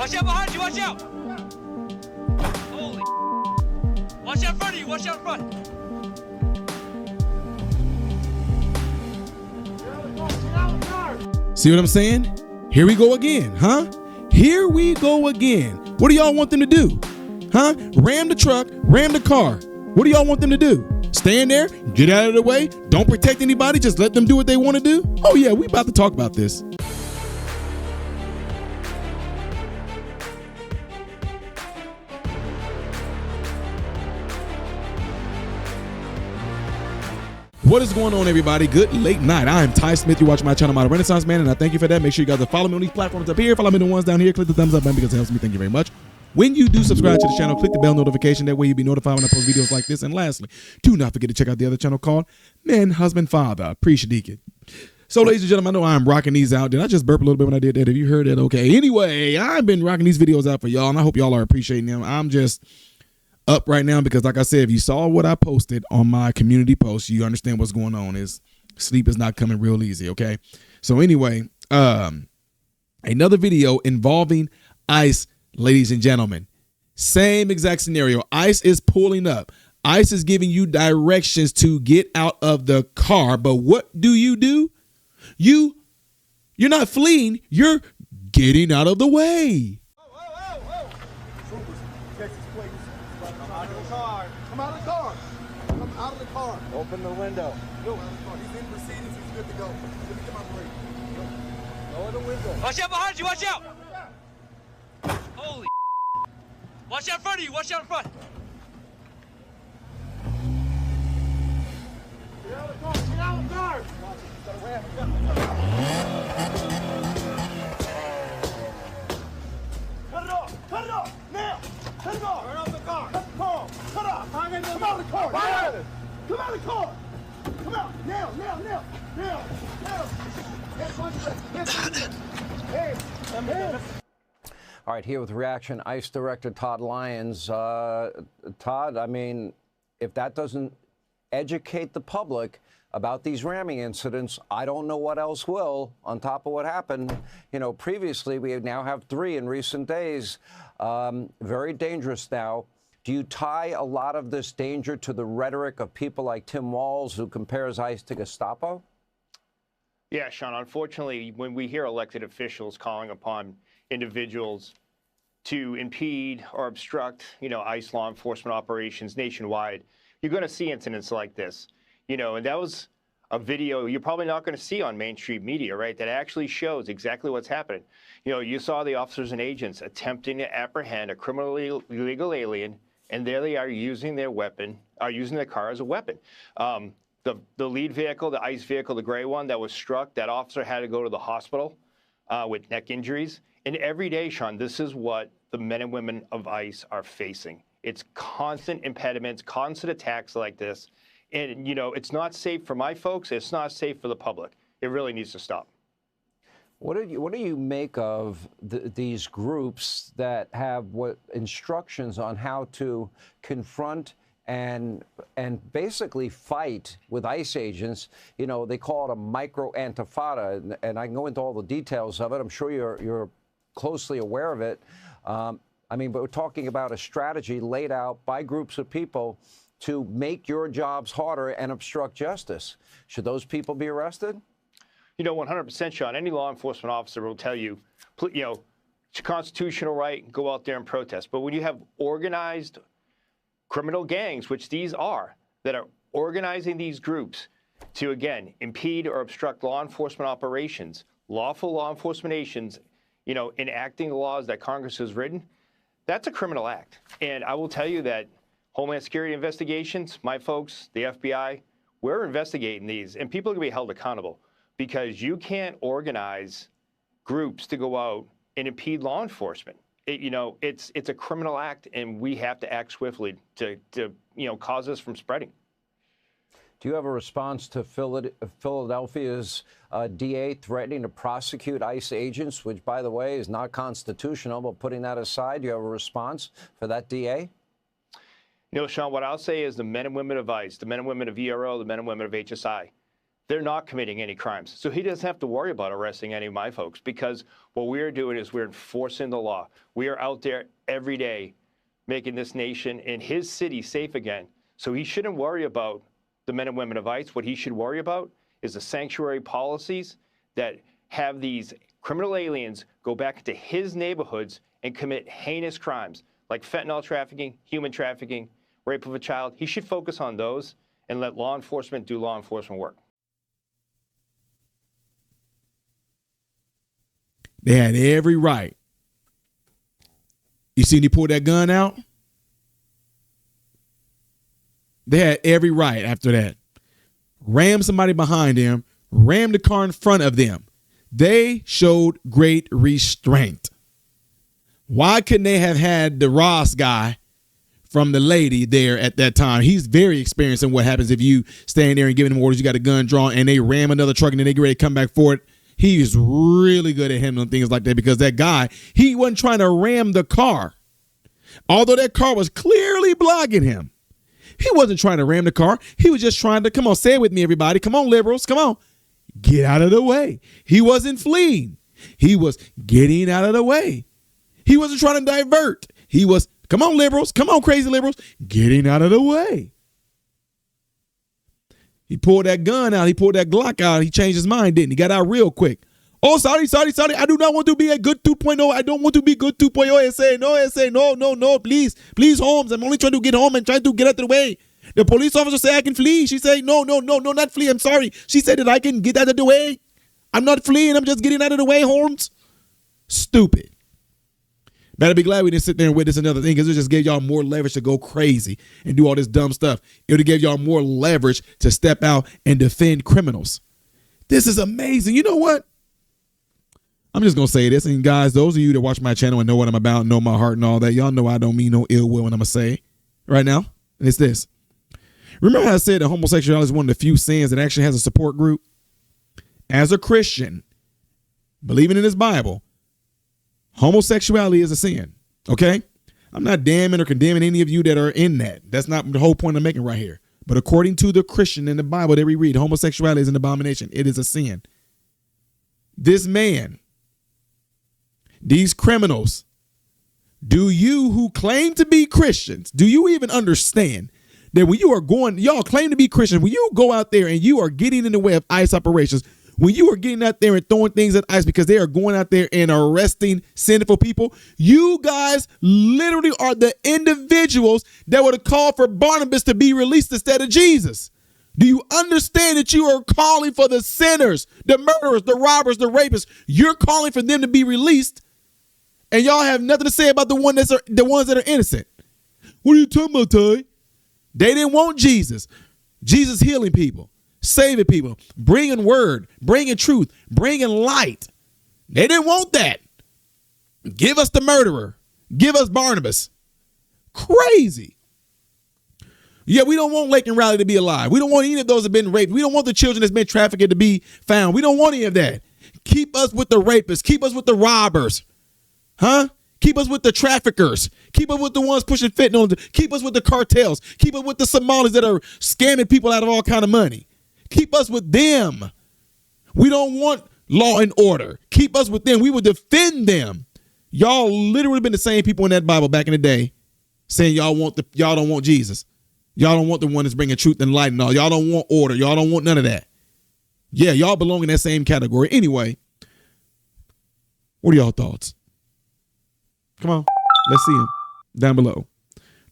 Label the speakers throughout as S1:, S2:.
S1: Watch out behind you, watch out! Holy watch out in front of you, watch out in front!
S2: See what I'm saying? Here we go again, huh? Here we go again. What do y'all want them to do? Huh? Ram the truck, ram the car. What do y'all want them to do? Stand there, get out of the way, don't protect anybody, just let them do what they want to do? Oh yeah, we about to talk about this. What is going on, everybody? Good late night. I am Ty Smith. You watch my channel, My Renaissance Man, and I thank you for that. Make sure you guys follow me on these platforms up here. Follow me on the ones down here. Click the thumbs up button because it helps me. Thank you very much. When you do subscribe to the channel, click the bell notification. That way you'll be notified when I post videos like this. And lastly, do not forget to check out the other channel called Men, Husband, Father. Appreciate it. So, ladies and gentlemen, I know I'm rocking these out. Did I just burp a little bit when I did that? Have you heard that? Okay. Anyway, I've been rocking these videos out for y'all, and I hope y'all are appreciating them. I'm just up right now because, like I said, if you saw what I posted on my community post, you understand what's going on. Is sleep is not coming real easy, okay? So anyway, another video involving ICE, ladies and gentlemen. Same exact scenario. ICE is pulling up. ICE is giving you directions to get out of the car, but what do? You're not fleeing, you're getting out of the way.
S3: Come out of the car. Come out of the car.
S4: Open the window.
S3: No, he's in proceedings. He's good to go. Let me get my break. Go in the window.
S1: Watch out behind you, watch out! Holy watch out in front of you, watch out in front!
S3: Get out of the car. Get out of the car. Cut it off. Cut it off. Now. Cut it off. Turn off the car. Cut the car. Cut off. Come out of the car. Now. Come out of the car. Come out. Now. Hey.
S4: All right, here with Reaction, ICE Director Todd Lyons. Todd, I mean, if that doesn't educate the public about these ramming incidents, I don't know what else will, on top of what happened. You know, previously, we now have 3 in recent days. Very dangerous now. Do you tie a lot of this danger to the rhetoric of people like Tim Walz, who compares ICE to Gestapo?
S5: Yeah, Sean, unfortunately, when we hear elected officials calling upon individuals to impede or obstruct, ICE law enforcement operations nationwide, you're going to see incidents like this. And that was a video you're probably not going to see on mainstream media, right? That actually shows exactly what's happening. You saw the officers and agents attempting to apprehend a criminally illegal alien, and there they are using their car as a weapon. The lead vehicle, the ICE vehicle, the gray one that was struck, that officer had to go to the hospital with neck injuries. And every day, Sean, this is what the men and women of ICE are facing. It's constant impediments, constant attacks like this. And, it's not safe for my folks. It's not safe for the public. It really needs to stop.
S4: What do you make of these groups that have instructions on how to confront and basically fight with ICE agents? They call it a micro-antifada, and I can go into all the details of it. I'm sure you're closely aware of it. But we're talking about a strategy laid out by groups of people to make your jobs harder and obstruct justice. Should those people be arrested?
S5: 100%, Sean. Any law enforcement officer will tell you, it's a constitutional right, go out there and protest. But when you have organized criminal gangs, which these are, that are organizing these groups to, again, impede or obstruct law enforcement operations, lawful law enforcement agents, enacting the laws that Congress has written, that's a criminal act. And I will tell you that Homeland Security investigations, my folks, the FBI, we're investigating these, and people are going to be held accountable because you can't organize groups to go out and impede law enforcement. It's a criminal act, and we have to act swiftly to cause this from spreading.
S4: Do you have a response to Philadelphia's DA threatening to prosecute ICE agents, which, by the way, is not constitutional, but putting that aside, do you have a response for that DA?
S5: Sean, what I'll say is the men and women of ICE, the men and women of ERO, the men and women of HSI, they're not committing any crimes. So he doesn't have to worry about arresting any of my folks, because what we're doing is we're enforcing the law. We are out there every day making this nation and his city safe again. So he shouldn't worry about the men and women of ICE. What he should worry about is the sanctuary policies that have these criminal aliens go back into his neighborhoods and commit heinous crimes like fentanyl trafficking, human trafficking, rape of a child. He should focus on those and let law enforcement do law enforcement work.
S2: They had every right. You see when he pulled that gun out? They had every right after that. Ram somebody behind them, ram the car in front of them. They showed great restraint. Why couldn't they have had the Ross guy from the lady there at that time? He's very experienced in what happens if you stand there and giving him orders, you got a gun drawn, and they ram another truck and then they get ready to come back for it. He is really good at handling things like that, because that guy, he wasn't trying to ram the car. Although that car was clearly blocking him. He wasn't trying to ram the car. He was just trying to, come on, say it with me, everybody. Come on, liberals. Come on. Get out of the way. He wasn't fleeing. He was getting out of the way. He wasn't trying to divert. He was, come on, liberals. Come on, crazy liberals. Getting out of the way. He pulled that gun out. He pulled that Glock out. He changed his mind, didn't he? Got out real quick. Oh, sorry. I do not want to be a good 2.0. I don't want to be good 2.0. SA, no, please, Holmes. I'm only trying to get home and trying to get out of the way. The police officer said I can flee. She said, no, not flee. I'm sorry. She said that I can get out of the way. I'm not fleeing. I'm just getting out of the way, Holmes. Stupid. Better be glad we didn't sit there and witness another thing, because it just gave y'all more leverage to go crazy and do all this dumb stuff. It would have gave y'all more leverage to step out and defend criminals. This is amazing. You know what? I'm just going to say this. And guys, those of you that watch my channel and know what I'm about, know my heart and all that, y'all know I don't mean no ill will when I'm going to say right now. It's this. Remember how I said that homosexuality is one of the few sins that actually has a support group? As a Christian, believing in his Bible, homosexuality is a sin, okay? I'm not damning or condemning any of you that are in that. That's not the whole point I'm making right here. But according to the Christian in the Bible that we read, homosexuality is an abomination. It is a sin. This man, these criminals, do you who claim to be Christians, do you even understand that when you are going, y'all claim to be Christians, when you go out there and you are getting in the way of ICE operations, when you are getting out there and throwing things at ICE because they are going out there and arresting sinful people, you guys literally are the individuals that would have called for Barnabas to be released instead of Jesus. Do you understand that you are calling for the sinners, the murderers, the robbers, the rapists? You're calling for them to be released, and y'all have nothing to say about the ones that are innocent. What are you talking about, Ty? They didn't want Jesus. Jesus healing people, saving people, bringing word, bringing truth, bringing light. They didn't want that. Give us the murderer. Give us Barnabas. Crazy. Yeah, we don't want Lake and Raleigh to be alive. We don't want any of those that have been raped. We don't want the children that's been trafficked to be found. We don't want any of that. Keep us with the rapists. Keep us with the robbers. Huh? Keep us with the traffickers. Keep us with the ones pushing fentanyl. Keep us with the cartels. Keep us with the Somalis that are scamming people out of all kind of money. Keep us with them. We don't want law and order. Keep us with them. We will defend them. Y'all literally been the same people in that Bible back in the day saying y'all don't want Jesus. Y'all don't want the one that's bringing truth and light and all. Y'all don't want order. Y'all don't want none of that. Yeah, y'all belong in that same category. Anyway, what are y'all thoughts? Come on, let's see them down below.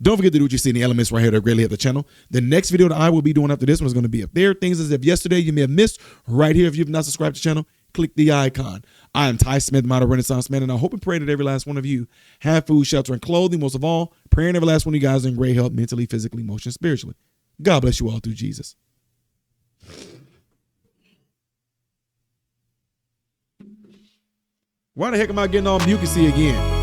S2: Don't forget to do what you see in the elements right here that greatly help the channel. The next video that I will be doing after this one is going to be up there. Things as if yesterday you may have missed right here. If you've not subscribed to the channel, click the icon. I am Ty Smith, modern Renaissance man, and I hope and pray that every last one of you have food, shelter, and clothing. Most of all, praying every last one of you guys are in great health, mentally, physically, emotionally, spiritually. God bless you all through Jesus. Why the heck am I getting all mucusy again?